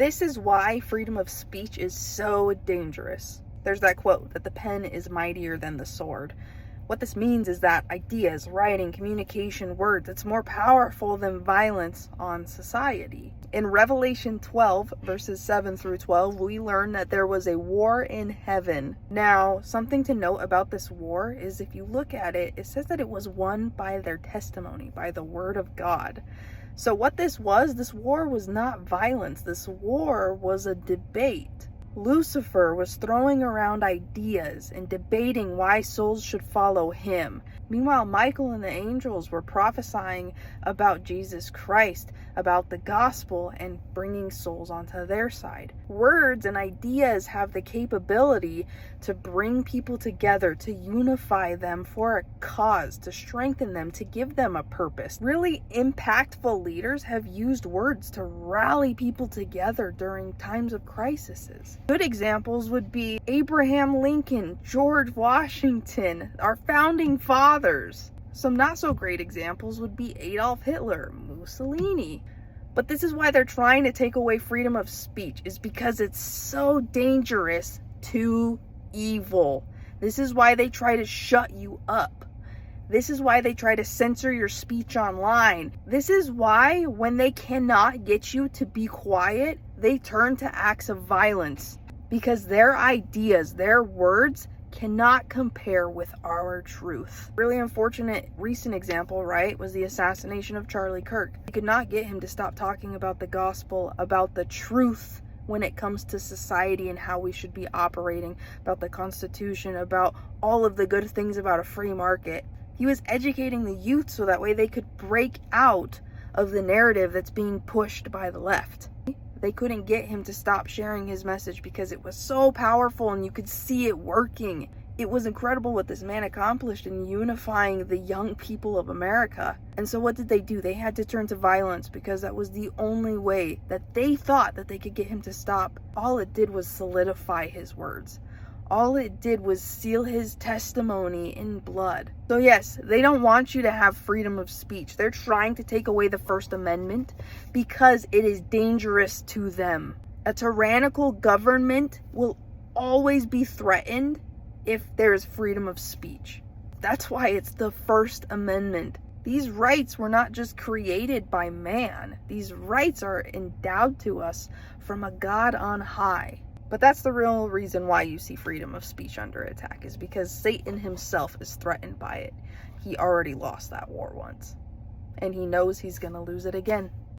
This is why freedom of speech is so dangerous. There's that quote that the pen is mightier than the sword. What this means is that ideas, writing, communication, words, it's more powerful than violence on society. In Revelation 12, verses 7 through 12, we learn that there was a war in heaven. Now, something to note about this war is if you look at it, it says that it was won by their testimony, by the word of God. So what this war was not violence. This war was a debate. Lucifer was throwing around ideas and debating why souls should follow him. Meanwhile, Michael and the angels were prophesying about Jesus Christ, about the gospel, and bringing souls onto their side. Words and ideas have the capability to bring people together, to unify them for a cause, to strengthen them, to give them a purpose. Really impactful leaders have used words to rally people together during times of crises. Good examples would be Abraham Lincoln, George Washington, our founding fathers. Some not so great examples would be Adolf Hitler, Mussolini. But this is why they're trying to take away freedom of speech, is because it's so dangerous to evil. This is why they try to shut you up. This is why they try to censor your speech online. This is why when they cannot get you to be quiet, they turn to acts of violence. Because their ideas, their words, cannot compare with our truth. Really unfortunate recent example, right, was the assassination of Charlie Kirk. They could not get him to stop talking about the gospel, about the truth when it comes to society and how we should be operating, about the Constitution, about all of the good things about a free market. He was educating the youth so that way they could break out of the narrative that's being pushed by the left. They couldn't get him to stop sharing his message because it was so powerful and you could see it working. It was incredible what this man accomplished in unifying the young people of America. And so what did they do? They had to turn to violence because that was the only way that they thought that they could get him to stop. All it did was solidify his words. All it did was seal his testimony in blood. So yes, they don't want you to have freedom of speech. They're trying to take away the First Amendment because it is dangerous to them. A tyrannical government will always be threatened if there is freedom of speech. That's why it's the First Amendment. These rights were not just created by man. These rights are endowed to us from a God on high. But that's the real reason why you see freedom of speech under attack, is because Satan himself is threatened by it. He already lost that war once, and he knows he's going to lose it again.